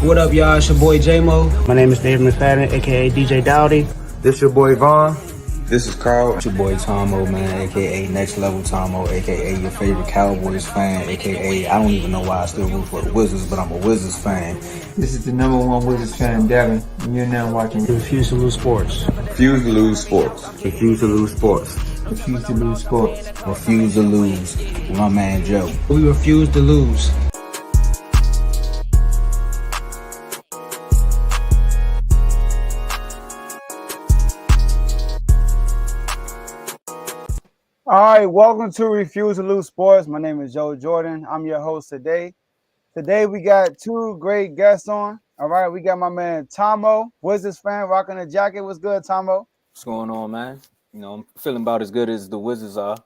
What up, y'all? It's your boy J-Mo. My name is David McFadden, a.k.a. DJ Dowdy. This your boy Vaughn. This is Carl. It's your boy Tomo, man, a.k.a. Next Level Tomo, a.k.a. your favorite Cowboys fan, a.k.a. I don't even know why I still root for the Wizards, but I'm a Wizards fan. This is the #1 Wizards fan, Devin, and you're now watching Refuse to Lose Sports. Refuse to lose sports. Refuse to lose sports. Refuse to Lose Sports. Refuse to lose with my man Joe. We refuse to lose. All right, welcome to Refuse to Lose Sports. My name is Joe Jordan. I'm your host today. Today we got two great guests on. All right, we got my man Tomo, Wizards fan, rocking a jacket. What's good, Tomo? What's going on, man? You know, I'm feeling about as good as the Wizards are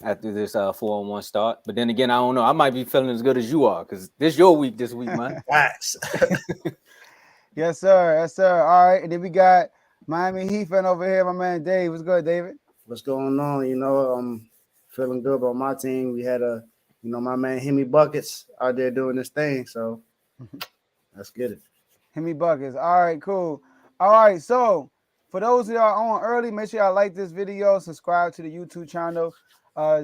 after this 4-on-1 start. But then again, I don't know. I might be feeling as good as you are because this your week this week, man. Facts. Yes, sir. Yes, sir. All right, and then we got Miami Heat fan over here, my man Dave. What's good, David? What's going on? You know, I'm feeling good about my team. We had my man Hemi Buckets out there doing this thing. So let's get it. Hemi Buckets. All right, cool. All right, so for those of y'all on early, make sure y'all like this video, subscribe to the YouTube channel,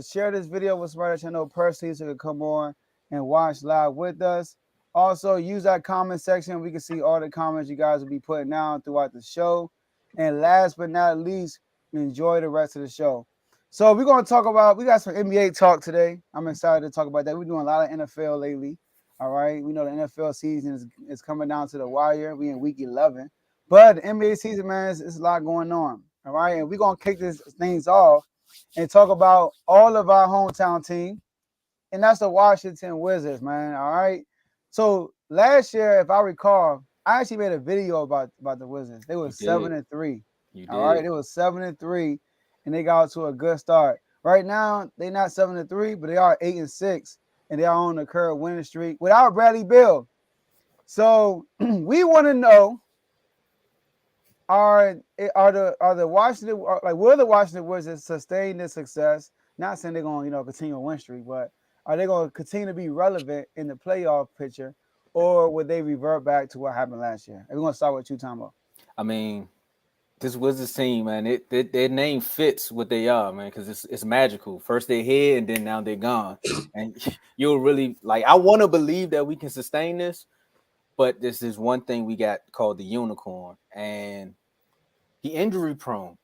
share this video with somebody that you know personally so they can come on and watch live with us. Also, use that comment section. We can see all the comments you guys will be putting down throughout the show. And last but not least, enjoy the rest of the show. So we're going to talk about, we got some NBA talk today. I'm excited to talk about that. We're doing a lot of NFL lately. All right. We know the NFL season is coming down to the wire. We in week 11. But the NBA season, man, it's a lot going on. All right. And we're going to kick these things off and talk about all of our hometown team. And that's the Washington Wizards, man. All right. So last year, if I recall, I actually made a video about the Wizards. They were 7-3. All right, it was 7-3, and they got to a good start. Right now, they're not 7-3, but they are 8-6, and they are on the current winning streak without Bradley Beal. So we want to know: are the Washington will the Washington Wizards sustain this success? Not saying they're going to continue a win streak, but are they going to continue to be relevant in the playoff picture, or would they revert back to what happened last year? And we're going to start with you, Tomo. I mean, this Wizards team, man, their name fits what they are, man, because it's magical. First they're here, and then now they're gone. And you'll really, I want to believe that we can sustain this, but this is one thing we got called the unicorn, and he injury prone.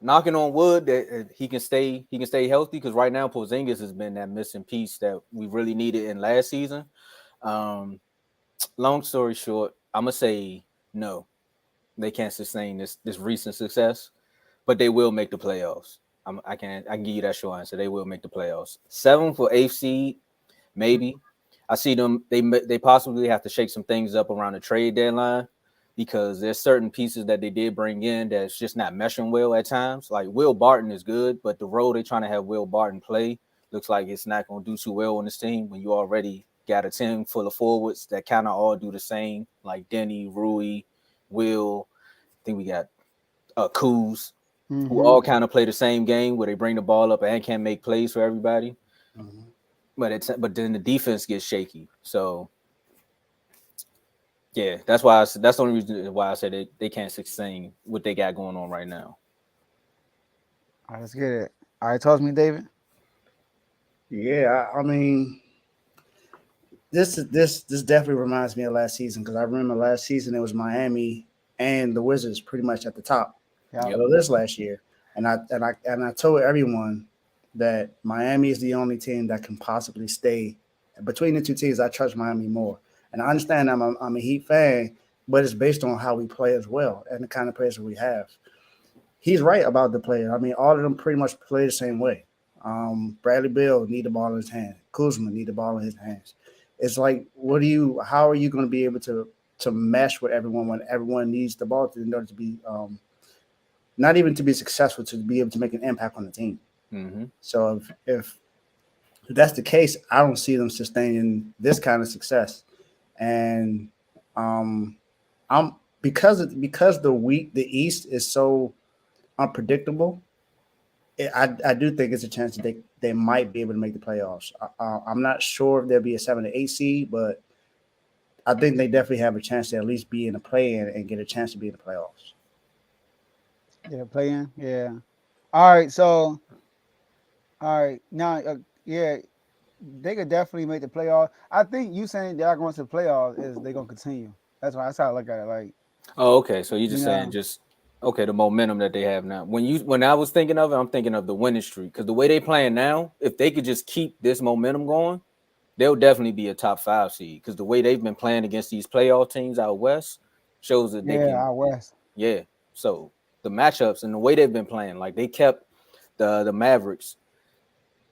Knocking on wood that he can stay healthy, because right now Porzingis has been that missing piece that we really needed in last season. Long story short, I'm going to say no. They can't sustain this recent success, but they will make the playoffs. I can give you that short answer. They will make the playoffs. 7 for 8th seed, maybe. I see them. They possibly have to shake some things up around the trade deadline because there's certain pieces that they did bring in that's just not meshing well at times. Like Will Barton is good, but the role they're trying to have Will Barton play looks like it's not going to do too well on this team when you already got a team full of forwards that kind of all do the same, like Denny, Rui, Will. I think we got Kuz, who all kind of play the same game where they bring the ball up and can make plays for everybody. But then the defense gets shaky. So yeah, that's the only reason why I said they can't sustain what they got going on right now. All right, let's get it. All right, talk to me, David. Yeah, I mean, this definitely reminds me of last season, because I remember last season it was Miami and the Wizards pretty much at the top of this last year. And I told everyone that Miami is the only team that can possibly stay. Between the two teams, I trust Miami more. And I understand I'm a Heat fan, but it's based on how we play as well and the kind of players that we have. He's right about the players. I mean, all of them pretty much play the same way. Bradley Beal need the ball in his hand. Kuzma need the ball in his hands. It's like, how are you going to be able to mesh with everyone when everyone needs the ball in order to be not even to be successful, to be able to make an impact on the team. Mm-hmm. So if that's the case, I don't see them sustaining this kind of success. And because the East is so unpredictable, I do think it's a chance that they might be able to make the playoffs. I'm not sure if there'll be a 7 to 8 seed, but I think they definitely have a chance to at least be in the play-in and get a chance to be in the playoffs. Yeah, playing. Yeah. All right. So, all right. Now, yeah, they could definitely make the playoffs. I think you saying they're going to the playoffs is they're gonna continue. That's how I look at it. Like, Oh, okay. So you're just you saying know, just okay, the momentum that they have now. When I was thinking of it, I'm thinking of the winning streak because the way they playing now, if they could just keep this momentum going, they'll definitely be a top 5 seed. Because the way they've been playing against these playoff teams out west shows that they yeah, can. out west. Yeah. So the matchups and the way they've been playing, like they kept the Mavericks.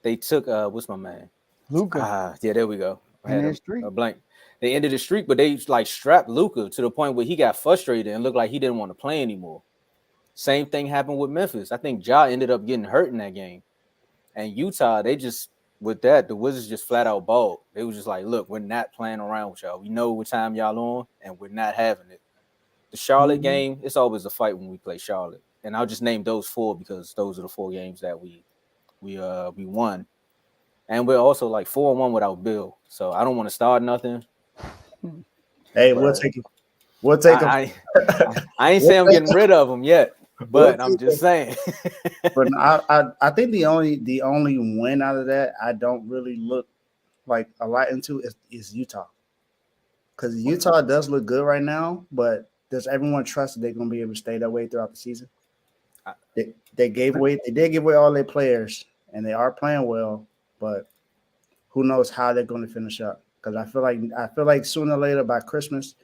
They took what's my man? Luka Yeah, there we go. I in had their streak. a blank. They ended the streak, but they like strapped Luka to the point where he got frustrated and looked like he didn't want to play anymore. Same thing happened with Memphis. I think Ja ended up getting hurt in that game. And Utah, they just with that, the Wizards just flat out balled. They was just like, look, we're not playing around with y'all. We know what time y'all on, and we're not having it. The Charlotte game, it's always a fight when we play Charlotte. And I'll just name those 4 because those are the 4 games that we won. And we're also like 4-1 without Bill. So I don't want to start nothing. Hey, But we'll take it. We'll take them. I ain't saying I'm getting rid of them yet, but I'm just saying. But I think the only win out of that I don't really look like a lot into is Utah, because Utah does look good right now, but does everyone trust that they're going to be able to stay that way throughout the season? They did give away all their players, and they are playing well, but who knows how they're going to finish up? Because I feel like sooner or later by Christmas,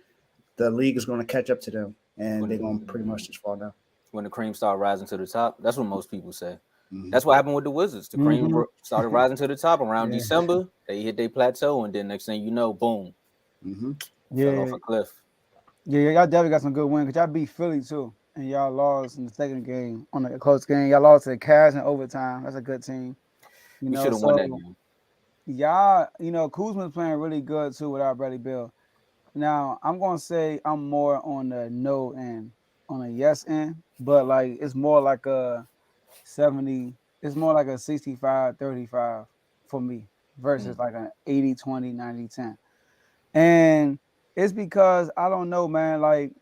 the league is going to catch up to them, and they're going to pretty much just fall down. When the cream started rising to the top, that's what most people say. Mm-hmm. That's what happened with the Wizards. The cream started rising to the top around December. They hit their plateau, and then next thing you know, boom, fell off a cliff. Yeah, y'all definitely got some good wins because y'all beat Philly too, and y'all lost in the second game on a close game. Y'all lost to the Cavs in overtime. That's a good team. We should have won that game. Y'all, Kuzma's playing really good too without Bradley Beal. Now, I'm going to say I'm more on the no end, on a yes end, but like it's more like a 70, it's more like a 65-35 for me versus like an 80-20, 90-10. And it's because I don't know, man, like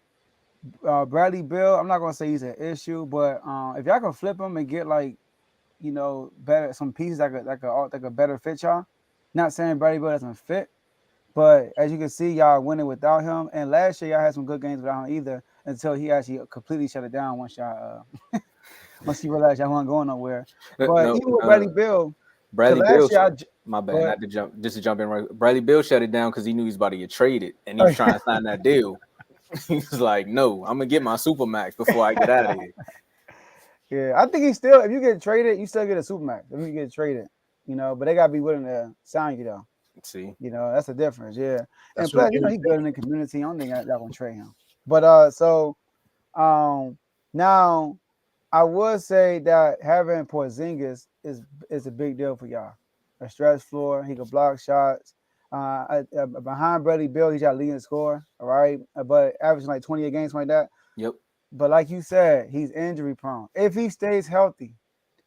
Bradley Beal, I'm not going to say he's an issue, but if y'all can flip him and get like, better, some pieces that could better fit y'all. Not saying Bradley Beal doesn't fit, but as you can see, y'all winning without him. And last year, y'all had some good games without him either until he actually completely shut it down once y'all once you realized y'all weren't going nowhere. But even with Bradley Beal, my bad, not to jump in right. Bradley Beal shut it down because he knew he was about to get traded and he was trying to sign that deal. He was like, no, I'm gonna get my Supermax before I get out of here. Yeah, I think if you get traded, you still get a Supermax. If you get traded, but they gotta be willing to sign you though. See, that's the difference. Yeah, That's and plus, he's good in the community. I don't think y'all gonna trade him. But now I would say that having Porzingis is a big deal for y'all. A stretch floor, he can block shots. Behind Bradley Beal, he's our leading scorer. All right, but averaging like 20 a game, something like that. Yep. But like you said, he's injury prone. If he stays healthy,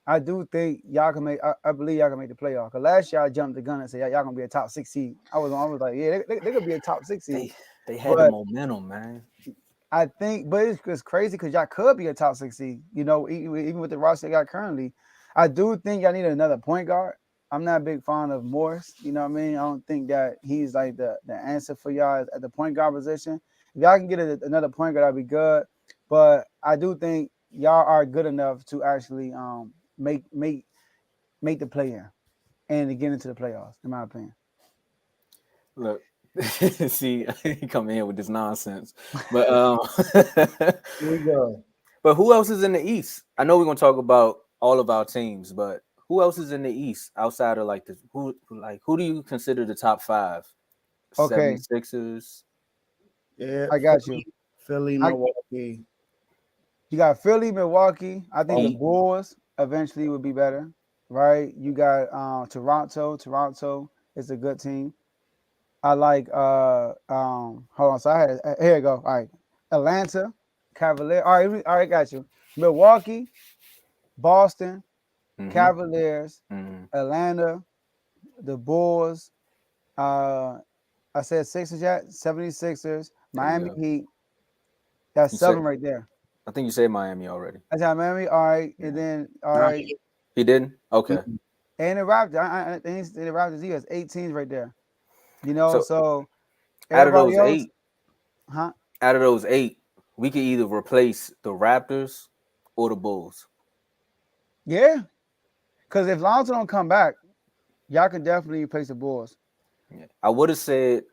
I do think y'all can make. I believe y'all can make the playoff. Cause last year I jumped the gun and said y'all gonna be a top 6 seed. I was like, yeah, they could be a top 6 seed. They had the momentum, man. I think, but it's crazy because y'all could be a top 6 seed. Even with the roster they got currently, I do think y'all need another point guard. I'm not a big fan of Morris. You know what I mean? I don't think that he's like the answer for y'all at the point guard position. If y'all can get another point guard, that'd be good. But I do think y'all are good enough to actually make the play-in and to get into the playoffs, in my opinion. Look, see, he come in here with this nonsense. But here we go. But who else is in the East? I know we're gonna talk about all of our teams, but who else is in the East outside of like who do you consider the top 5? Okay. 76ers. Yeah, I got you. Philly, Milwaukee. You got Philly, Milwaukee. I think the Bulls eventually would be better, right? You got Toronto. Toronto is a good team. I like hold on. So here you go. All right. Atlanta, Cavaliers. All right, got you. Milwaukee, Boston, Cavaliers, Atlanta, the Bulls. I I said Sixers yet? 76ers, There you Miami go. Heat. That's You 7 said, right there. I think you said Miami already. I said Miami. All right, and then all Nah, right, He didn't? Okay. and the Raptors. I think the Raptors. He has 8 teams right there. You know, So so out of everybody those else, 8, huh? out of those 8, we could either replace the Raptors or the Bulls. Yeah, because if Lonzo don't come back, y'all can definitely replace the Bulls. Yeah. I would have said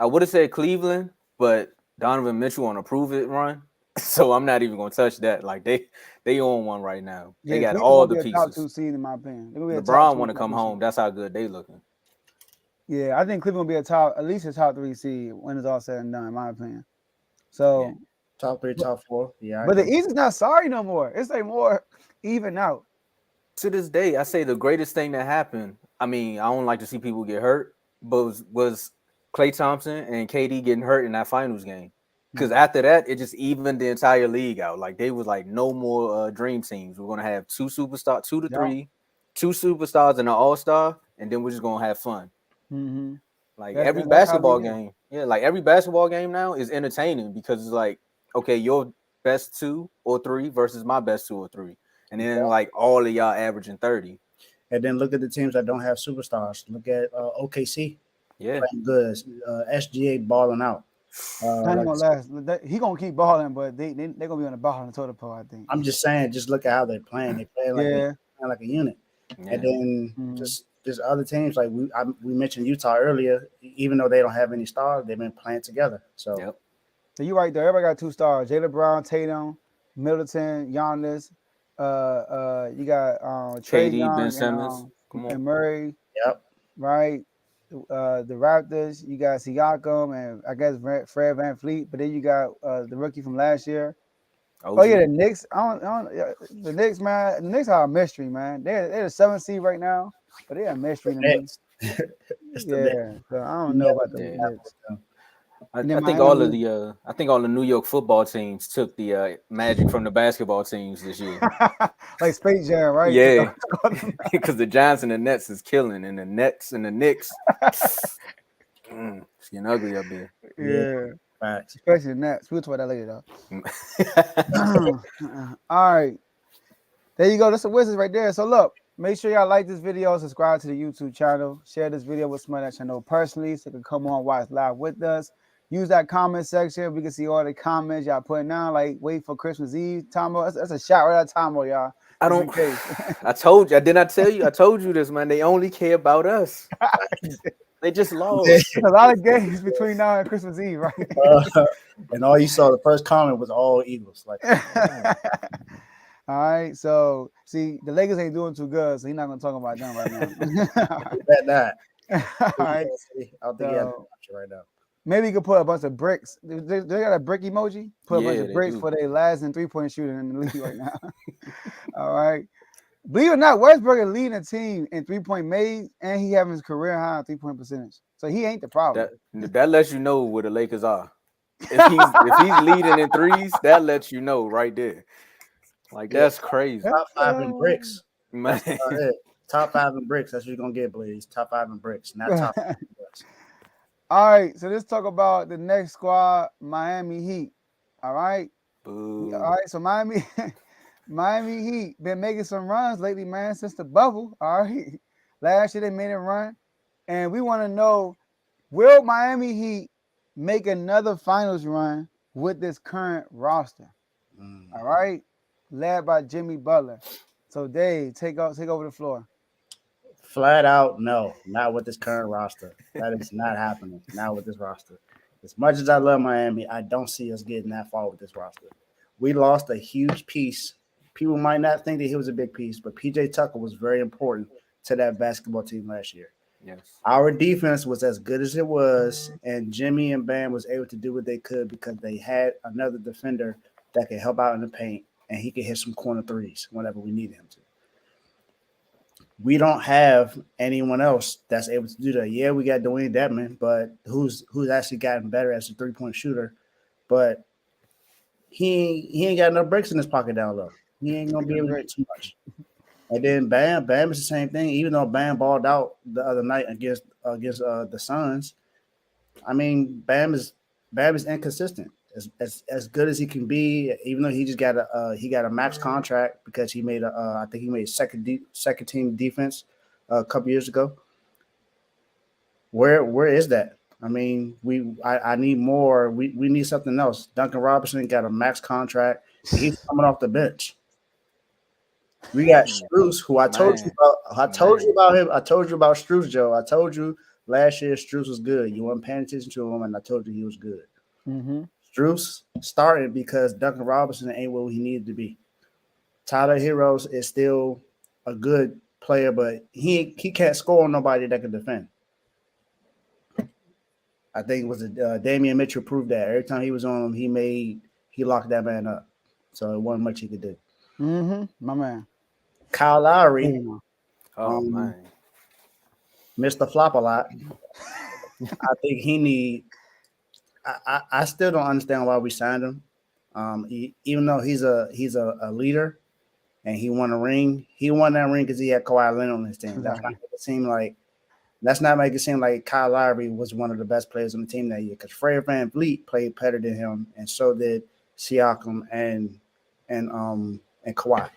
Cleveland, but Donovan Mitchell on a prove it run. So I'm not even gonna touch that. Like they own one right now. They Yeah, got Cleveland's all gonna the be a top 2 pieces. seed in my opinion. They're gonna be a top LeBron 2, want to top come 3 home. seed. That's how good they looking. Yeah, I think Cleveland will be at least a top 3 seed when it's all said and done, in my opinion. Yeah. So, top 3, top 4. Yeah, I but the agree. East is not sorry no more. It's like more even out. To this day, I say the greatest thing that happened. I mean, I don't like to see people get hurt, but was Klay Thompson and KD getting hurt in that finals game. Because after that, it just evened the entire league out. Like they was like, no more dream teams. We're gonna have 2 superstars, 2 to 3, 2 superstars and an all-star, and then we're just gonna have fun. Mm-hmm. Like That's every how basketball we game, yeah, like every basketball game now is entertaining because it's like, okay, your best 2 or 3 versus my best 2 or 3, and then like all of y'all averaging 30. And then look at the teams that don't have superstars. Look at OKC. Yeah, Playing good. SGA balling out. That ain't gonna last. He gonna keep balling, but they're gonna be on the bottom of the totem pole, I think. I'm just saying, just look at how they're playing. They play like a unit. yeah. And then just there's other teams like we mentioned Utah earlier. Even though they don't have any stars, they've been playing together. So Yep. So you right there. Everybody got 2 stars: Jaylen Brown, Tatum, Middleton, Giannis. You got Trey KD, Young Ben Simmons. Come and on. Murray. Yep. Right. The Raptors. You got Siakam and I guess Fred VanVleet. But then you got the rookie from last year. Oh yeah, the Knicks. The Knicks, man. The Knicks are a mystery, man. They're the 7th seed right now, but they're a mystery to me. Yeah, so I don't know about the Knicks. I think all the New York football teams took the magic from the basketball teams this year. Like Space Jam, right? Yeah, because the Giants and the Nets is killing, and the Nets and the Knicks, it's getting ugly up there. Yeah. Facts. Especially the Nets. We'll talk about that later, though. All right. There you go. That's the Wizards right there. So, look, make sure y'all like this video, subscribe to the YouTube channel, share this video with somebody that you know personally so they can come on watch live with us. Use that comment section. We can see all the comments y'all putting down. Like, wait for Christmas Eve. Tomo, that's a shot right at Tomo, y'all. I don't. I told you. Did I tell you? I told you this, man. They only care about us. They just lost. A lot of games between now and Christmas Eve, right? And all you saw, the first comment was all Eagles. Like, all right. So, see, the Lakers ain't doing too good, so he's not going to talk about them right now. that. All right. I'll think right now. Maybe you could put a bunch of bricks. They got a brick emoji. Put a bunch of bricks for their last and 3-point shooting in the league right now. All right. Believe it or not, Westbrook is leading the team in 3-point made, and he having his career high 3-point percentage. So he ain't the problem. That lets you know where the Lakers are. If he's leading in threes, that lets you know right there. Like that's crazy. Top 5 in bricks. Man. Top 5 in bricks. That's what you're gonna get, Blaze. Top 5 in bricks, not top 5 in bricks. All right, so let's talk about the next squad, Miami Heat. All right. Boo. All right, so Miami Heat been making some runs lately, man, since the bubble. All right. Last year they made a run. And we want to know, will Miami Heat make another finals run with this current roster? All right. Led by Jimmy Butler. So Dave, take over the floor. Flat out, no, not with this current roster. That is not happening. Not with this roster. As much as I love Miami, I don't see us getting that far with this roster. We lost a huge piece. People might not think that he was a big piece, but PJ Tucker was very important to that basketball team last year. Yes. Our defense was as good as it was, and Jimmy and Bam was able to do what they could because they had another defender that could help out in the paint, and he could hit some corner threes whenever we needed him to. We don't have anyone else that's able to do that. Yeah, we got Dwayne Dedmon, but who's actually gotten better as a 3-point shooter, but he ain't got enough bricks in his pocket down low. He ain't gonna be able to get too much. And then Bam is the same thing. Even though Bam balled out the other night against the Suns, I mean, Bam is inconsistent. As good as he can be, even though he just got a max contract because he made I think he made second team defense a couple years ago. Where is that? I mean, I need more. We need something else. Duncan Robinson got a max contract. He's coming off the bench. We got Strus, who I told you about. I told you about him. I told you about Strus, Joe. I told you last year Strus was good. You weren't paying attention to him, and I told you he was good. Mm-hmm. Strus started because Duncan Robinson ain't where he needed to be. Tyler Heroes is still a good player, but he can't score on nobody that can defend. I think it was Damian Mitchell proved that. Every time he was on him, he locked that man up. So it wasn't much he could do. Mm-hmm. My man. Kyle Lowry, man, Mr. Flop a lot. I think he need. I still don't understand why we signed him. Even though he's a leader and he won a ring, he won that ring because he had Kawhi Leonard on his team. Let's not make it seem like Kyle Lowry was one of the best players on the team that year, because Fred VanVleet played better than him, and so did Siakam and Kawhi.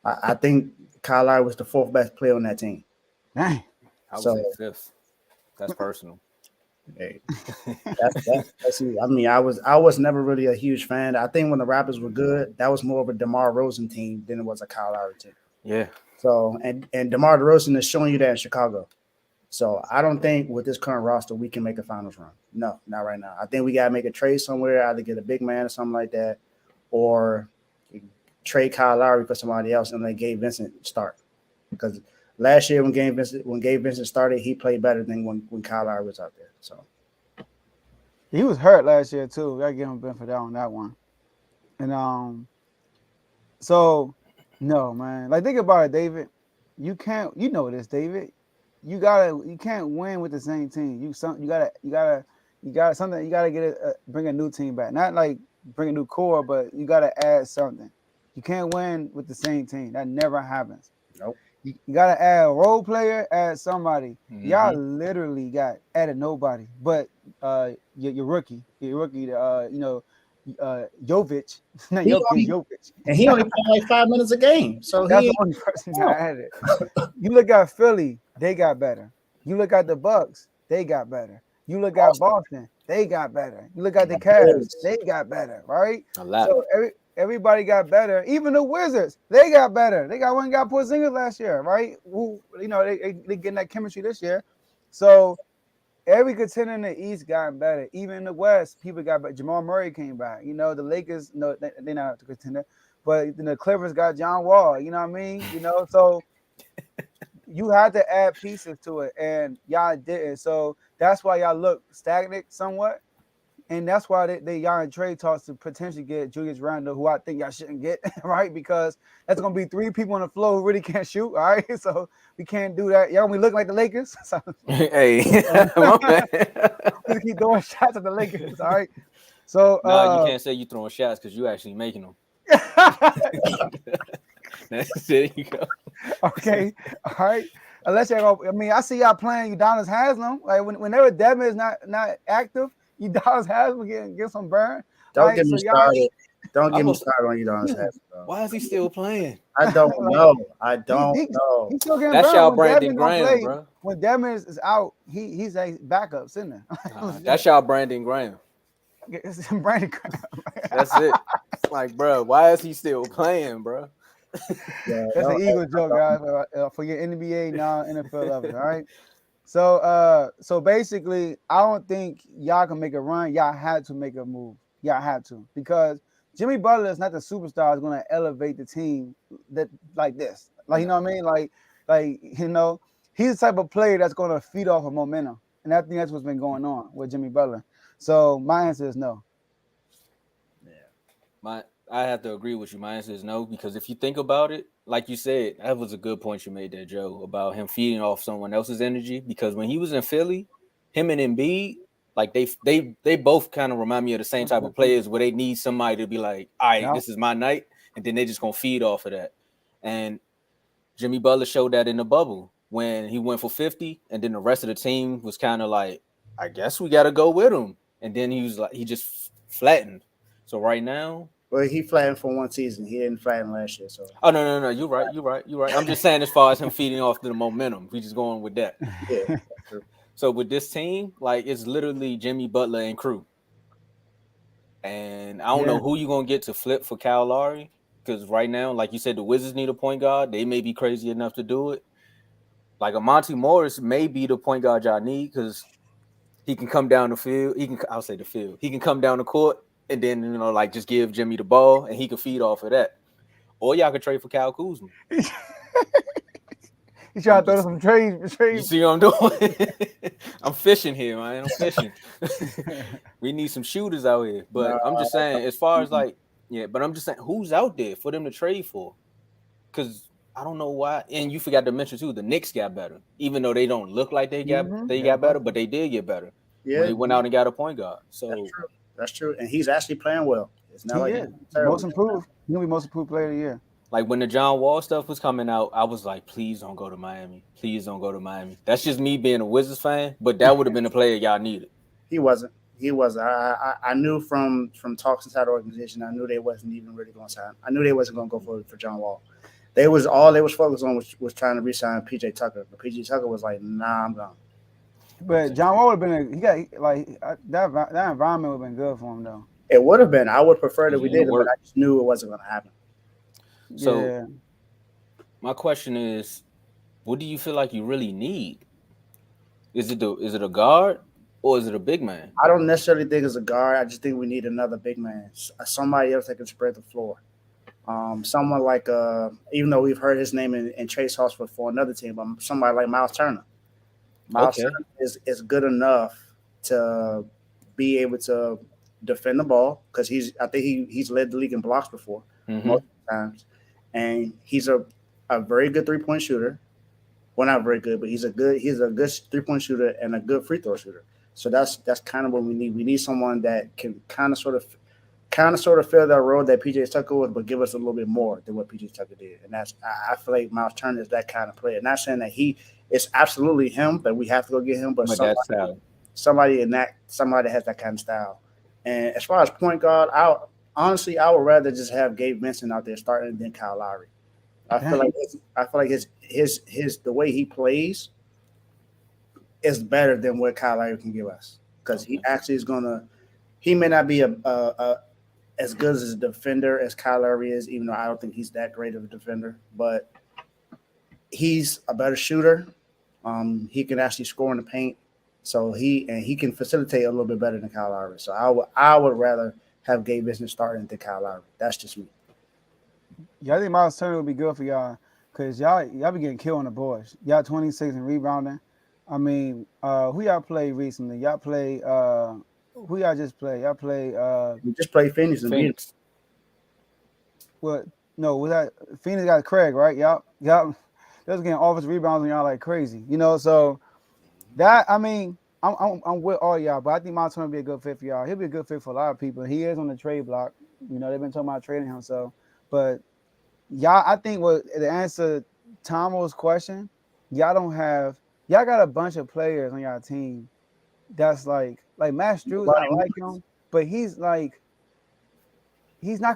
I think Kyle Lowry was the fourth best player on that team. Dang. I would say fifth. That's personal. Hey, that's I mean, I was never really a huge fan. I think when the Raptors were good, that was more of a DeMar DeRozan team than it was a Kyle Lowry team. Yeah. So and DeMar DeRozan is showing you that in Chicago. So I don't think with this current roster we can make a finals run. No, not right now. I think we gotta make a trade somewhere, either get a big man or something like that, or trade Kyle Lowry for somebody else and let Gabe Vincent start. Because last year when Gabe Vincent started, he played better than when Kyle Lowry was out there. So he was hurt last year too. Gotta give him a benefit on that one. And so no, man. Like, think about it, David. You can't. You know this, David. You can't win with the same team. You gotta bring a new team back. Not like bring a new core, but you gotta add something. You can't win with the same team. That never happens. Nope. You gotta add a role player, add somebody. Mm-hmm. Y'all literally added nobody, but your rookie, Jovic, not Jovic, and he only played like 5 minutes a game. So that's the only person that added. You look at Philly, they got better. You look at the Bucks, they got better. You look at Boston, they got better. You look at the Cavs, they got better, right? A lot. So everybody got better. Even the Wizards, they got better. They got Porzingis last year, right? Who, they getting that chemistry this year. So every contender in the East got better. Even in the West, people got better. Jamal Murray came back. The Lakers, no, they're not a contender, but the Clippers got John Wall. You know what I mean? So you had to add pieces to it, and y'all didn't. So that's why y'all look stagnant somewhat. And that's why y'all in trade talks to potentially get Julius Randle, who I think y'all shouldn't get, right? Because that's going to be 3 people on the floor who really can't shoot, all right? So we can't do that. Y'all going to be looking like the Lakers. So, hey. we keep throwing shots at the Lakers, all right? So no, you can't say you throwing shots because you actually making them. There you go. Okay, all right. Unless y'all go, I see y'all playing Udonis Haslem. Like whenever Devin is not active, Udonis Haslem get some burn. Don't get me started. Don't get me started on Udonis Haslem. Why is he still playing? I don't know. I don't know. He's still getting that's burn. y'all When Brandon Devin Graham, play, bro. When Devin is out, he's a backup sitting there. That's y'all Brandon Graham. Brandon Graham. That's it. It's like, bro, why is he still playing, bro? Yeah, that's an Eagle joke, guys, for your NBA non-NFL level. All right. So basically, I don't think y'all can make a run. Y'all had to make a move. Y'all had to, because Jimmy Butler is not the superstar that's going to elevate the team that like this. Like, you know what I mean? Like he's the type of player that's going to feed off of momentum, and I think that's what's been going on with Jimmy Butler. So my answer is no. Yeah, I have to agree with you. My answer is no, because if you think about it, like you said, that was a good point you made there, Joe, about him feeding off someone else's energy. Because when he was in Philly, him and Embiid, like they both kind of remind me of the same type of players where they need somebody to be like, all right, this is my night, and then they just gonna feed off of that. And Jimmy Butler showed that in the bubble when he went for 50, and then the rest of the team was kind of like, I guess we got to go with him. And then he was like, he just flattened. So right now, Well, he flattened for one season. He didn't flatten last year. So oh no, you're right. I'm just saying as far as him feeding off the momentum, we just going with that. yeah, So with this team, like it's literally Jimmy Butler and crew. And I don't know who you're gonna get to flip for Kyle Lowry, because right now, like you said, the Wizards need a point guard. They may be crazy enough to do it. Like a Monty Morris may be the point guard y'all need because he can come down the field. I'll say the field. He can come down the court and then like just give Jimmy the ball and he can feed off of that. Or y'all could trade for Kyle Kuzma. He's trying to throw some trades. You see what I'm doing? I'm fishing here, man. I'm fishing. We need some shooters out here. But I'm just saying, as far as but I'm just saying, who's out there for them to trade for? Because I don't know why. And you forgot to mention too, the Knicks got better, even though they don't look like they got better, but they did get better. Yeah, when they went out and got a point guard. So that's true. And he's actually playing well. It's not like most improved. He'll be most improved player of the year. Like when the John Wall stuff was coming out, I was like, please don't go to Miami. Please don't go to Miami. That's just me being a Wizards fan, but that would have been the player y'all needed. He wasn't. I knew from talks inside the organization, I knew they wasn't even really going to sign. I knew they wasn't going to go for John Wall. They was focused on was trying to re-sign PJ Tucker. But PJ Tucker was like, nah, I'm gone. But John Wall would have been that environment would have been good for him though. It would have been. I would prefer that we did it, but I just knew it wasn't going to happen. So my question is, what do you feel like you really need? Is it a guard or is it a big man? I don't necessarily think it's a guard. I just think we need another big man, somebody else that can spread the floor. Someone like even though we've heard his name in Chase House for another team, but somebody like Miles Turner. Miles Turner is good enough to be able to defend the ball because I think he's led the league in blocks before most times. And he's a very good 3-point shooter. Well, not very good, but he's a good 3-point shooter and a good free throw shooter. So that's kind of what we need. We need someone that can kind of sort of fill that role that PJ Tucker was, but give us a little bit more than what PJ Tucker did. And I feel like Miles Turner is that kind of player. Not saying that it's absolutely him, but we have to go get him. But somebody that has that kind of style. And as far as point guard, I would rather just have Gabe Vincent out there starting than Kyle Lowry. I feel like his the way he plays is better than what Kyle Lowry can give us because he actually is gonna. He may not be as good as a defender as Kyle Lowry is, even though I don't think he's that great of a defender. But he's a better shooter. He can actually score in the paint, so he can facilitate a little bit better than Kyle Lowry. So I would rather have Gabe Vincent starting than Kyle Lowry. That's just me. Yeah, I think Miles Turner would be good for y'all because y'all be getting killed on the boards. Y'all 26 and rebounding. I mean, who y'all play recently? Y'all play who y'all just play? Y'all play we just played Phoenix and beat us. What? No, was that Phoenix got Craig, right? Y'all they was getting offensive rebounds on y'all like crazy. So that I mean. I'm with all y'all, but I think Miles Turner will be a good fit for y'all. He'll be a good fit for a lot of people. He is on the trade block. They've been talking about trading him. So, but y'all, I think the answer Tomo's question, y'all got a bunch of players on y'all team that's like Matt Strus. I like him, but he's not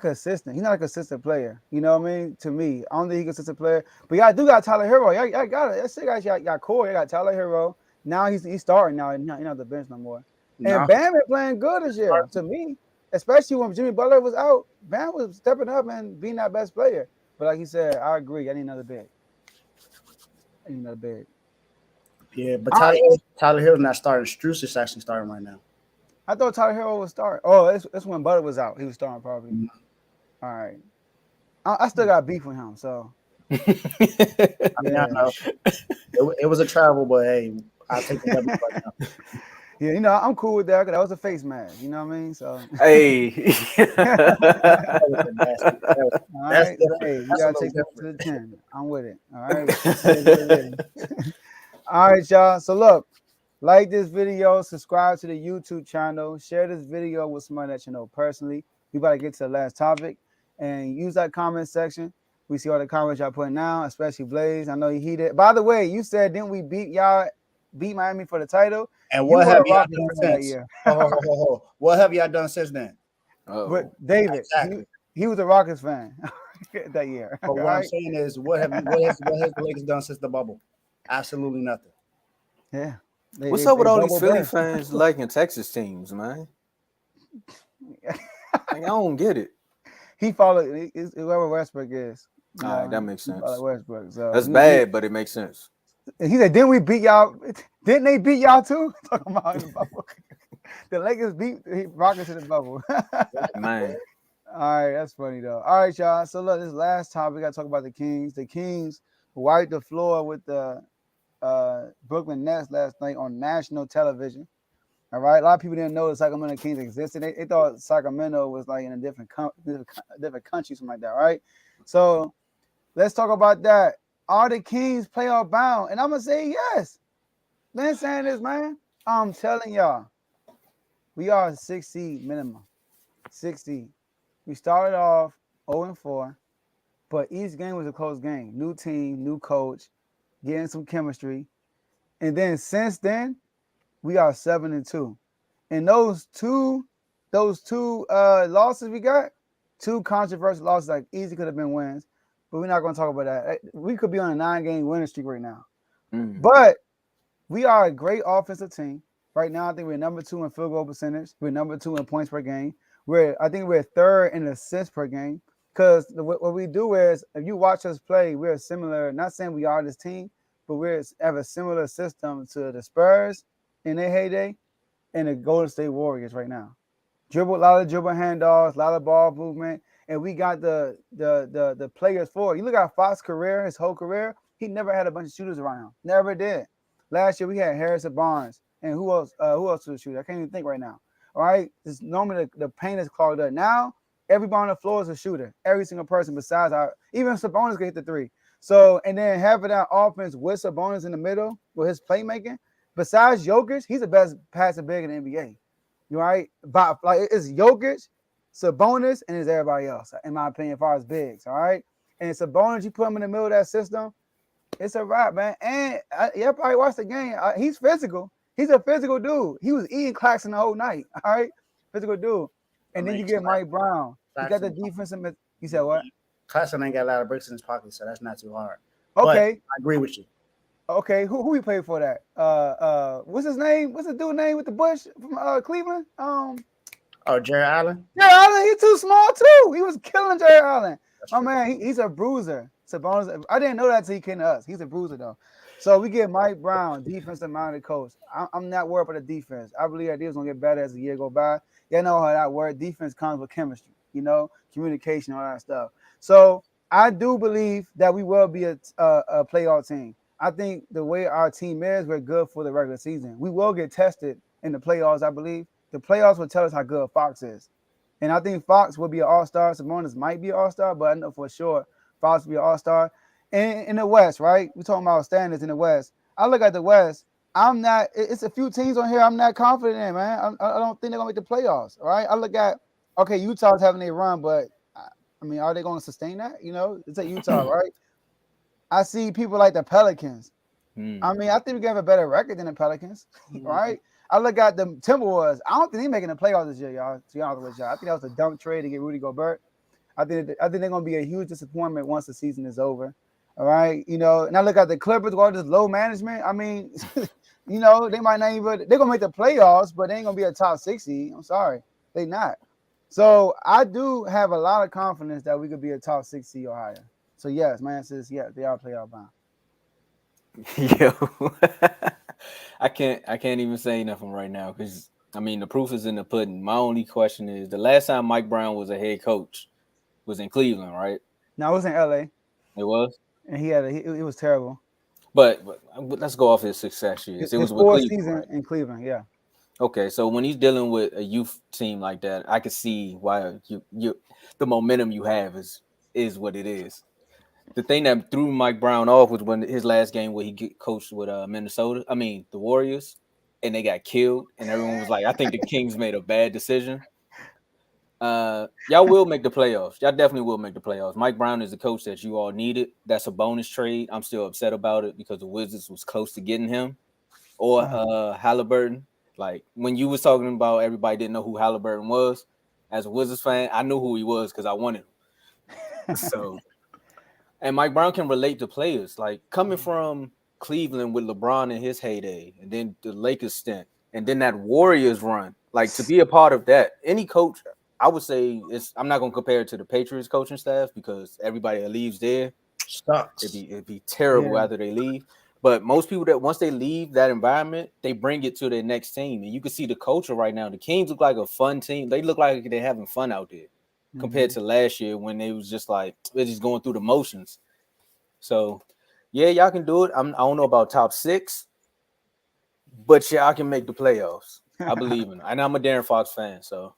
consistent. He's not a consistent player. You know what I mean? To me, I don't think he's a consistent player. But y'all do got Tyler Hero. Y'all got it. That's it, guys. Y'all got Corey. Y'all got Tyler Hero. Now he's starting now. He's not the bench no more. And Bam been playing good this year to me, especially when Jimmy Butler was out. Bam was stepping up and being that best player. But like he said, I agree. I need another big. Yeah, but Tyler Hill's not starting. Strus is actually starting right now. I thought Tyler Hero was starting. Oh, that's when Butler was out. He was starting probably. Mm-hmm. All right. I still got beef with him, so. I know. It was a travel, but hey, I'll take the W right now. Yeah, I'm cool with that because that was a face mask. You know what I mean? So hey, all right. Hey, you gotta take that to the 10. I'm with it. All right. All right, y'all. So look, like this video, subscribe to the YouTube channel, share this video with somebody that you know personally. We about to get to the last topic, and use that comment section. We see all the comments y'all putting now, especially Blaze. I know you heated. By the way, you said didn't we beat y'all beat Miami for the title. And You what were have a y'all Rockets done fan that since? year. What have y'all done since then? But David, Exactly. he was a Rockets fan that year. But what I'm saying is, what has the Lakers done since the bubble? Absolutely nothing. Yeah. What's up with all these bubble Philly burst. fans liking Texas teams, man? Like, I don't get it. He followed whoever Westbrook is. All right, that makes sense. Westbrook. So That's bad, but it makes sense. He said, "Didn't we beat y'all? Didn't they beat y'all too?" Talking about in the bubble. The Lakers beat Rockets in the bubble. Man. All right, that's funny though. All right, y'all. So look, this last topic, we got to talk about the Kings. The Kings wiped the floor with the Brooklyn Nets last night on national television. All right, a lot of people didn't know the Sacramento Kings existed. They thought Sacramento was like in a different country, something like that. Right. So let's talk about that. Are the Kings playoff bound? And I'm gonna say yes. Man, saying this, man. I'm telling y'all, we are a 6 seed minimum. 6 seed. We started off 0-4, but each game was a close game. New team, new coach, getting some chemistry. And then since then, we are 7-2. And those two losses we got, 2 controversial losses, like easy could have been wins, but we're not going to talk about that. We could be on a 9-game winning streak right now. But we are a great offensive team. Right now, I think we're number 2 in field goal percentage. We're number 2 in points per game. I think we're 3rd in assists per game. Because what we do is, if you watch us play, we're similar. Not saying we are this team, but we have a similar system to the Spurs in their heyday and the Golden State Warriors right now. A lot of dribble handoffs, a lot of ball movement, and we got the players for it. You look at Fox's career, his whole career, he never had a bunch of shooters around him. Never did. Last year we had Harrison Barnes, and who else was a shooter? I can't even think right now. All right, normally the paint is clogged up. Now everybody on the floor is a shooter. Every single person besides even Sabonis can hit the 3. So, and then having that offense with Sabonis in the middle with his playmaking, besides Jokic, he's the best passer big in the NBA. You right? But like it's Jokic, Sabonis, and it's everybody else, in my opinion, as far as bigs. All right. And Sabonis, you put him in the middle of that system, it's a wrap, man. And you probably watched the game. He's physical. He's a physical dude. He was eating Claxton the whole night. All right, physical dude. And then you get Mike Brown. You got the defensive. You said what? Claxton ain't got a lot of bricks in his pocket, so that's not too hard. Okay, but I agree with you. Okay, who we played for that? What's his name? What's the dude name with the bush from Cleveland? Jared Allen. Jared Allen, he's too small too. He was killing Jared Allen. Oh man, he's a bruiser. Sabonis. I didn't know that until he came to us. He's a bruiser though. So we get Mike Brown, defensive minded coach. I'm not worried about the defense. I believe that is gonna get better as the year go by. You know how that works. Defense comes with chemistry, communication, all that stuff. So I do believe that we will be a playoff team. I think the way our team is, we're good for the regular season. We will get tested in the playoffs, I believe. The playoffs will tell us how good Fox is. And I think Fox will be an all-star. Sabonis might be an all-star, but I know for sure Fox will be an all-star. And in the West, right? We're talking about standards in the West. I look at the West. It's a few teams on here I'm not confident in, man. I don't think they're going to make the playoffs, all right? I look at, Utah's having a run, but, are they going to sustain that? It's at Utah, right? I see people like the Pelicans. I think we can have a better record than the Pelicans, right? I look at the Timberwolves. I don't think they're making the playoffs this year, y'all. To be honest with y'all, I think that was a dumb trade to get Rudy Gobert. I think they're going to be a huge disappointment once the season is over. All right, and I look at the Clippers, all this low management. They might not even. They're gonna make the playoffs, but they ain't gonna be a top 6 seed. I'm sorry, they not. So I do have a lot of confidence that we could be a top 6 seed or higher. So yes, my answer is yes, they are playoff bound. Yo, I can't even say nothing right now because the proof is in the pudding. My only question is the last time Mike Brown was a head coach was in Cleveland, right? No, it was in LA. It was, and it was terrible. But let's go off his success years. It was with fourth Cleveland, season right? in Cleveland, yeah. Okay, so when he's dealing with a youth team like that, I could see why the momentum you have is what it is. The thing that threw Mike Brown off was when his last game where he coached with the Warriors, and they got killed, and everyone was like, I think the Kings made a bad decision. Y'all will make the playoffs. Y'all definitely will make the playoffs. Mike Brown is the coach that you all needed. That's a bonus trade. I'm still upset about it because the Wizards was close to getting him. or Halliburton. Like when you was talking about everybody didn't know who Halliburton was. As a Wizards fan, I knew who he was because I wanted him. So, and Mike Brown can relate to players like coming from Cleveland with LeBron in his heyday, and then the Lakers stint, and then that Warriors run. Like to be a part of that, any coach, I would say I'm not gonna compare it to the Patriots coaching staff because everybody that leaves there Sucks. it'd be terrible after they leave. But most people that once they leave that environment, they bring it to their next team. And you can see the culture right now. The Kings look like a fun team. They look like they're having fun out there compared to last year when they was just like they're just going through the motions. So yeah, y'all can do it. I don't know about top 6, but y'all can make the playoffs. I believe in it. And I'm a Darren Fox fan, so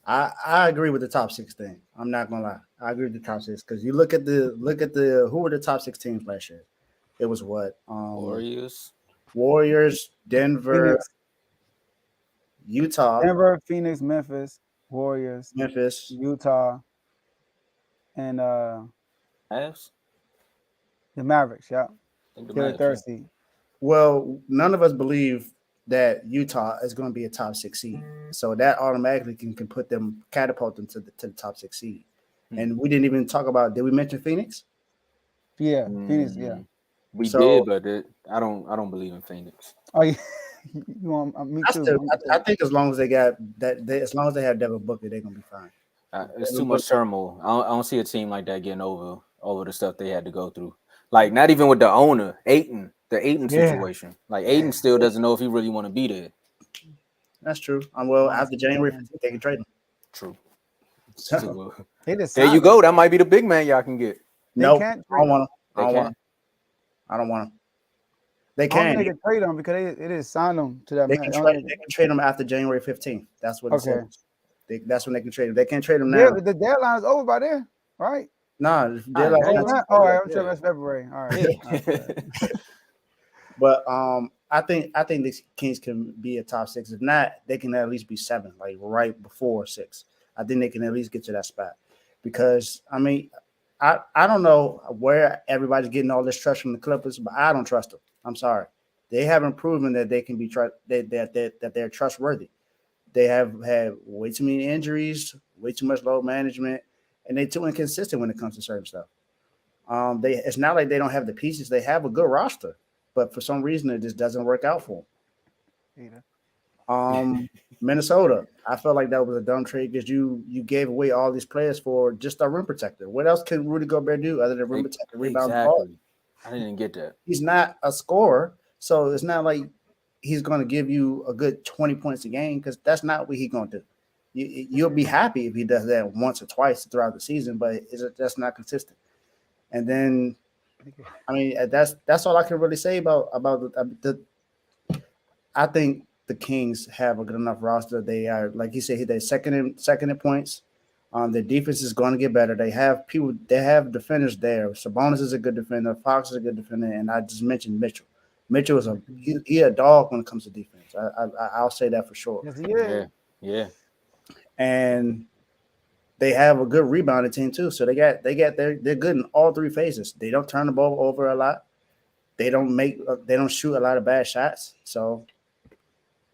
I agree with the top 6 thing. I'm not gonna lie. I agree with the top 6 because you look at the who were the top 6 teams last year? It was what? Warriors, Denver, Phoenix. Utah, Denver, Phoenix, Memphis, Warriors, Memphis, Utah, and Mavs? the Mavericks. Yeah, I think the they're the Mavs, third yeah. seed. Well, none of us believe that Utah is going to be a top 6 seed, so that automatically can put them catapult them to the top 6 seed. And we didn't even talk about. Did we mention Phoenix? Yeah, Phoenix. Yeah. We So- did, but I don't believe in Phoenix. Oh, yeah. You want me too? I think as long as they got that, as long as they have Devin Booker, they're gonna be fine. It's too much turmoil. I don't see a team like that getting over the stuff they had to go through. Like not even with the owner, Ayton, the Ayton situation. Like Ayton still doesn't know if he really want to be there. That's true. Well, after January 15th, they can trade him. True. So, They just There you signed go. That might be the big man y'all can get. no, I can't don't want him. They I don't want can. him. I don't want him. They I don't can. think they can trade them because they just signed them to that They man. can trade him after January 15th. That's what it Okay. says. That's when they can trade him. They can't trade him now. Yeah, the deadline is over by then, right? Nah, they're Alright, like, Yeah. All right, all right, I'm sure that's February. All right. Yeah. but I think the Kings can be a top 6. If not, they can at least be 7, like right before 6. I think they can at least get to that spot because I mean, I don't know where everybody's getting all this trust from the Clippers, but I don't trust them. I'm sorry, they haven't proven that they can be that they're trustworthy. They have had way too many injuries, way too much load management, and they're too inconsistent when it comes to certain stuff. It's not like they don't have the pieces; they have a good roster, but for some reason it just doesn't work out for them. Minnesota, I felt like that was a dumb trade because you gave away all these players for just a rim protector. What else can Rudy Gobert do other than rim protector, rebound the ball? Exactly. I didn't get that. He's not a scorer, so it's not like he's going to give you a good 20 points a game because that's not what he's going to do. You'll be happy if he does that once or twice throughout the season, but that's not consistent. And then, I mean, that's all I can really say about the. I think the Kings have a good enough roster. They are, like you said, they're second in points. Their defense is going to get better. They have people. They have defenders there. Sabonis is a good defender. Fox is a good defender, and I just mentioned Mitchell. Mitchell is he a dog when it comes to defense. I'll say that for sure. Yes, Yeah. And they have a good rebounding team too. So they're good in all 3 phases. They don't turn the ball over a lot. They don't shoot a lot of bad shots. So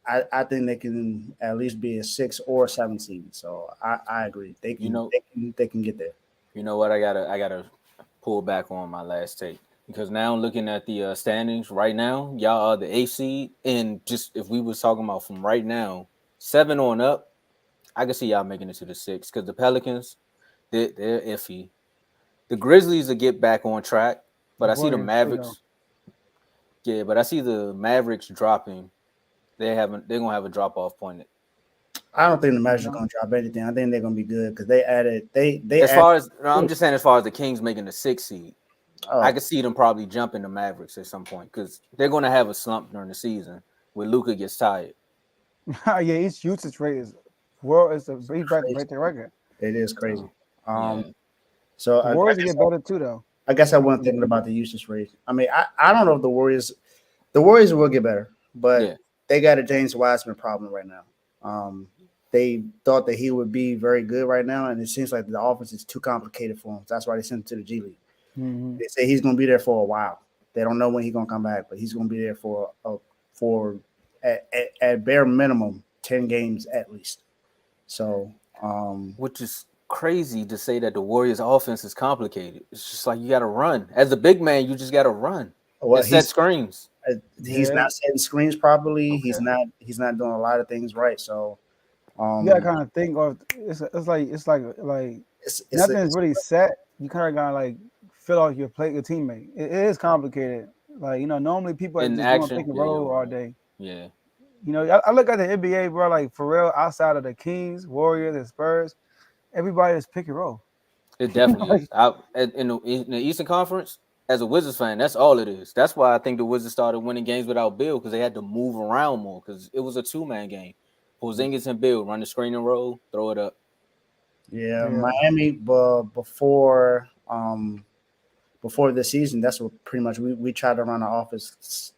I think they can at least be a 6 or 7 seed. So I agree. They can they can get there. You know what? I gotta pull back on my last take because now looking at the standings right now, y'all are the 8th seed, and just if we was talking about from right now, 7 on up, I can see y'all making it to the 6 because the Pelicans, they're iffy. The Grizzlies will get back on track, but I see the Mavericks. Yeah, but I see the Mavericks dropping. They're gonna have a drop off point. I don't think the Magic are going to drop anything. I think they're going to be good because I'm just saying as far as the Kings making the 6th seed, I could see them probably jumping the Mavericks at some point because they're going to have a slump during the season when Luka gets tired. yeah, each usage rate is he's about to break their record. It is crazy. Yeah. So The Warriors get better too, though. I guess I wasn't thinking about the usage rate. I mean, I don't know if the Warriors will get better, but they got a James Wiseman problem right now. They thought that he would be very good right now, and it seems like the offense is too complicated for him. That's why they sent him to the G League. Mm-hmm. They say he's going to be there for a while. They don't know when he's gonna come back, but he's gonna be there for at bare minimum 10 games at least. So, which is crazy to say that the Warriors' offense is complicated. It's just like you got to run. As a big man, you just got to run and set screens. He's not setting screens properly. Okay. He's not doing a lot of things right. So, you gotta kind of think of it's nothing's really set. You kind of gotta like fill out your teammate. It is complicated. Like, you know, normally people are just doing pick and roll all day. Yeah. You know, I look at the NBA, bro, like for real, outside of the Kings, Warriors, and Spurs, everybody is pick and roll. It definitely is. In the Eastern Conference, as a Wizards fan, that's all it is. That's why I think the Wizards started winning games without Bill, because they had to move around more, because it was a two-man game. Porzingis and Bill run the screen and roll, throw it up. Yeah. Miami, before the season, that's what pretty much we tried to run our offense.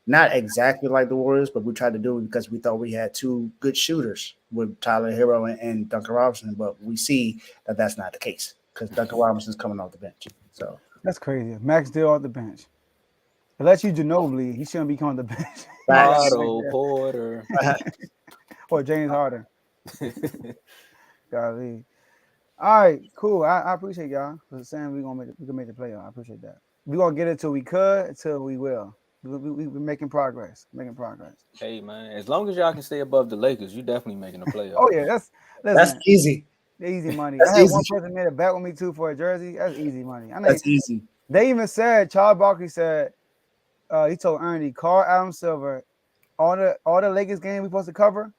Not exactly like the Warriors, but we tried to do it because we thought we had two good shooters with Tyler Hero and Duncan Robinson. But we see that that's not the case because Duncan Robinson's coming off the bench. So that's crazy. Max still off the bench. Unless you Ginobili, he shouldn't be coming on the bench. Otto Porter or James Harden. Golly. All right, cool. I appreciate y'all for saying we can make the playoff. I appreciate that. We're gonna get it till we could, until we will. We're making progress. Hey man, as long as y'all can stay above the Lakers, you definitely making a playoff. Oh yeah, that's easy. Easy money. That's I had easy. one person made a bet with me too for a jersey. That's easy money. I know that's easy. They even said Charles Barkley said he told Ernie, call Adam Silver, all the Lakers game we supposed to cover,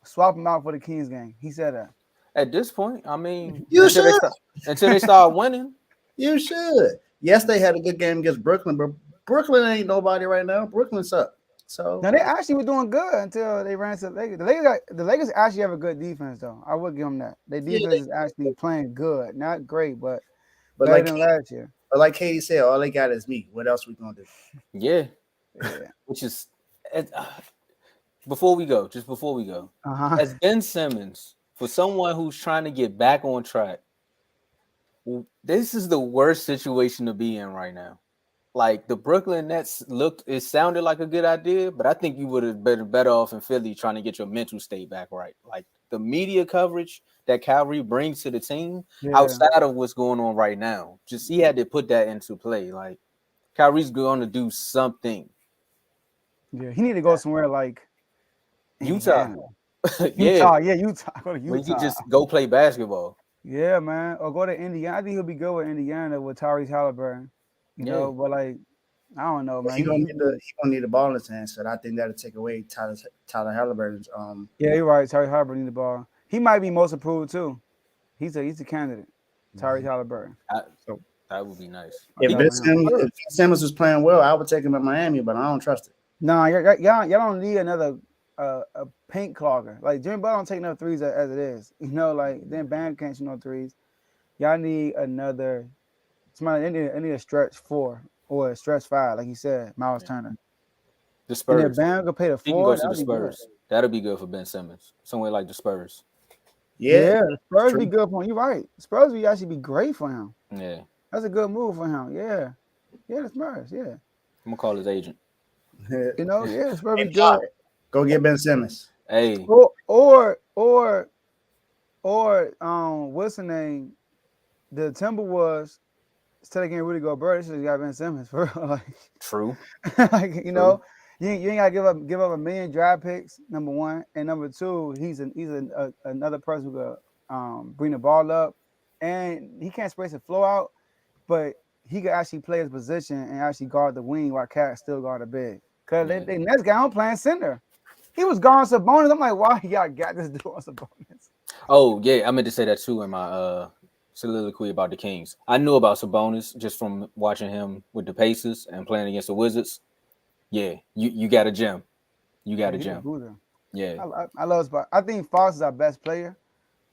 swap them out for the Kings game. He said that. At this point, I mean, until they start winning, you should. Yes, they had a good game against Brooklyn, but Brooklyn ain't nobody right now. Brooklyn's up. So now they actually were doing good until they ran to the Lakers. The Lakers actually have a good defense, though. I would give them that. Their defense is actually playing good, not great, but better like than last year. But like Katie said, all they got is me. What else we gonna do? Yeah. Which is before we go, as Ben Simmons, for someone who's trying to get back on track, this is the worst situation to be in right now. Like the Brooklyn Nets it sounded like a good idea, but I think you would have been better off in Philly trying to get your mental state back right. Like the media coverage that Kyrie brings to the team outside of what's going on right now, just he had to put that into play. Like Kyrie's going to do something. Yeah, he need to go somewhere like Utah. Utah. Go to Utah. Where you just go play basketball. Yeah, man. Or go to Indiana. I think he'll be good with Indiana with Tyrese Halliburton. You know, but like, I don't know, man. He gonna need the ball in his hands, so I think that'll take away Tyler Halliburton's. Yeah, you're right. Tyrese Halliburton need the ball. He might be most approved too. He's a candidate. Tyrese Halliburton. So that would be nice. If Ben Simmons was playing well, I would take him at Miami, but I don't trust it. No, y'all don't need another a paint clogger. Like Jimmy Butler don't take enough threes as it is. You know, like then Bam can't shoot no threes. Y'all need another. Somebody need a stretch 4 or a stretch 5, like you said, Miles Turner. The Spurs. And Bam could pay the 4. The Spurs. That'll be good for Ben Simmons. Somewhere like the Spurs. Yeah, the Spurs be good for him. You're right. Spurs would actually be great for him. Yeah. That's a good move for him. Yeah. Yeah, the Spurs. Yeah. I'm gonna call his agent. You know, the Spurs be good. Go get Ben Simmons. Hey. Or what's the name? The Timberwolves. Instead of getting Rudy Gobert, they should got Ben Simmons for real. Like, true. Like, you know, you ain't gotta give up $1 million draft picks. Number one, and number two, he's another person who could bring the ball up, and he can't space the floor out, but he could actually play his position and actually guard the wing while Cat still guard the big. Cause they next guy on playing center. He was guarding Sabonis. I'm like, why y'all got this dude on Sabonis? Oh yeah, I meant to say that too in my soliloquy about the Kings. I knew about Sabonis just from watching him with the Pacers and playing against the Wizards. Yeah, you got a gem. You got a gem. Yeah. I love Sabonis. I think Fox is our best player.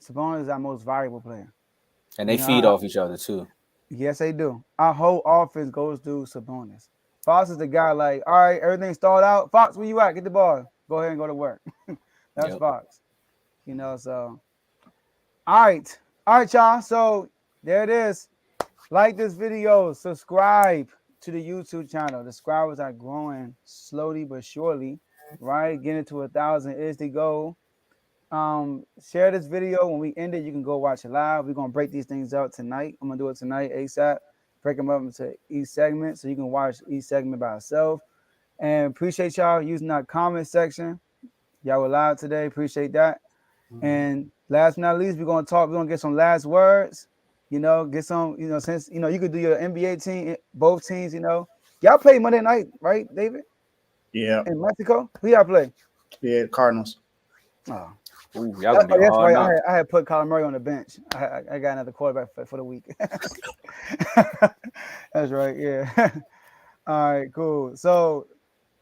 Sabonis is our most valuable player. And they feed off each other too. Yes, they do. Our whole offense goes through Sabonis. Fox is the guy like, all right, everything stalled out. Fox, where you at? Get the ball. Go ahead and go to work. That's Fox. You know, so. All right, y'all. So there it is. Like this video, subscribe, to the YouTube channel. The subscribers are growing slowly but surely, right? Getting to 1,000 is the goal. Share this video. When we end it, you can go watch it live. We're gonna break these things out tonight. I'm gonna do it tonight ASAP. Break them up into each segment so you can watch each segment by itself. And appreciate y'all using our comment section. Y'all were live today. Appreciate that. And last but not least, we're gonna get some last words. You know, get some, you know, since you know you could do your NBA team, both teams, you know. Y'all play Monday night, right, David? Yeah. In Mexico? Who y'all play? Yeah, Cardinals. Oh. Ooh, y'all gonna be That's hard right. knocks. I had put Kyler Murray on the bench. I got another quarterback for the week. That's right. Yeah. All right. Cool. So,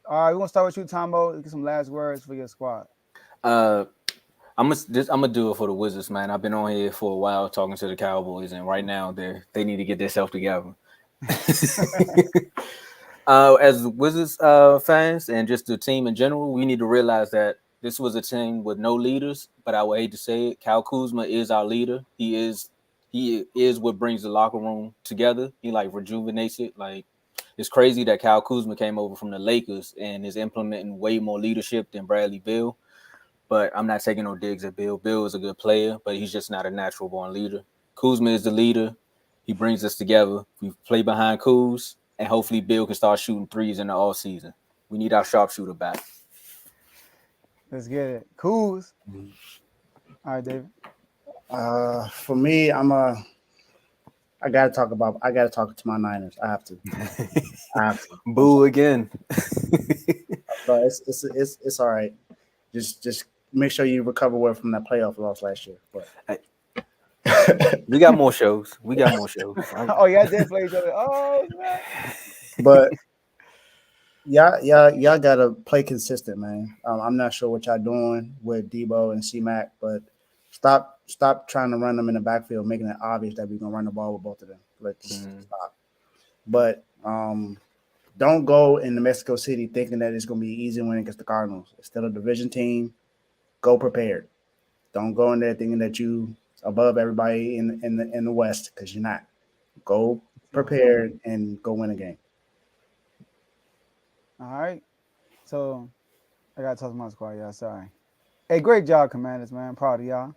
all right, we're gonna start with you, Tomo. Get some last words for your squad. I'm gonna do it for the Wizards, man. I've been on here for a while talking to the Cowboys, and right now they need to get themselves together. As Wizards fans and just the team in general, we need to realize that this was a team with no leaders, but I would hate to say it. Kyle Kuzma is our leader. He is what brings the locker room together. He like rejuvenates it. Like, it's crazy that Kyle Kuzma came over from the Lakers and is implementing way more leadership than Bradley Beal. But I'm not taking no digs at Bill. Bill is a good player, but he's just not a natural born leader. Kuzma is the leader. He brings us together. We play behind Kuz, and hopefully Bill can start shooting threes in the all season. We need our sharpshooter back. Let's get it. Kuz. All right, David. For me, I gotta talk to my Niners. I have to. Boo again. But it's all right. Just make sure you recover well from that playoff loss last year. But We got more shows. Oh, y'all did play each other. Oh, man. but y'all gotta play consistent, man. I'm not sure what y'all doing with Debo and C-Mac, but stop trying to run them in the backfield, making it obvious that we're gonna run the ball with both of them. Let's stop. But don't go into Mexico City thinking that it's gonna be easy win against the Cardinals. It's still a division team. Go prepared. Don't go in there thinking that you above everybody in the West, because you're not. Go prepared and go win a game. All right. So I gotta talk to my squad, y'all. Sorry. Hey, great job, Commanders, man. I'm proud of y'all.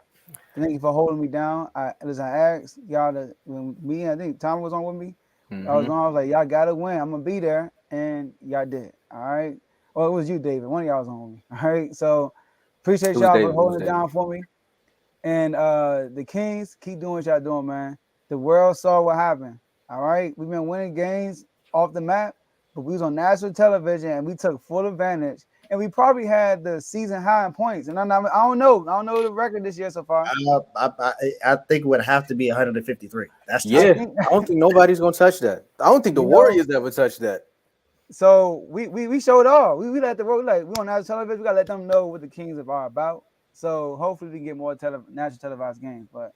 Thank you for holding me down. I asked y'all to, when me and I think Tom was on with me. I was like, y'all gotta win. I'm gonna be there, and y'all did. All right. Well, it was you, David. One of y'all was on with me. All right. So appreciate y'all for holding it down for me. And the Kings, keep doing what y'all doing, man. The world saw what happened. All right. We've been winning games off the map, but we was on national television and we took full advantage. And we probably had the season high in points. And I don't know the record this year so far. I think it would have to be 153. That's I don't think nobody's gonna touch that. I don't think the Warriors ever touched that. So we showed all. We let the road, like, we on national television. We gotta let them know what the Kings are about. So hopefully we can get more national televised games. But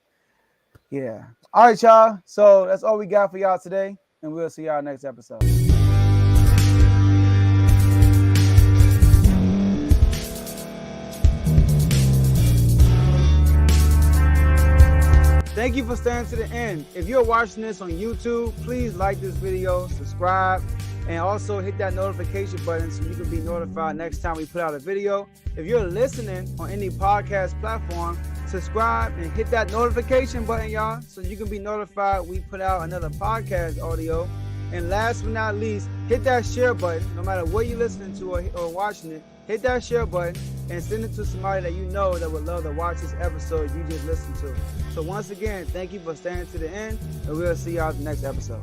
yeah. All right, y'all. So that's all we got for y'all today. And we'll see y'all next episode. Thank you for staying to the end. If you're watching this on YouTube, please like this video, subscribe, and also hit that notification button so you can be notified next time we put out a video. If you're listening on any podcast platform, subscribe and hit that notification button, y'all, so you can be notified we put out another podcast audio. And last but not least, hit that share button. No matter what you're listening to or watching it, hit that share button and send it to somebody that you know that would love to watch this episode you just listened to. So once again, thank you for staying to the end, and we'll see y'all in the next episode.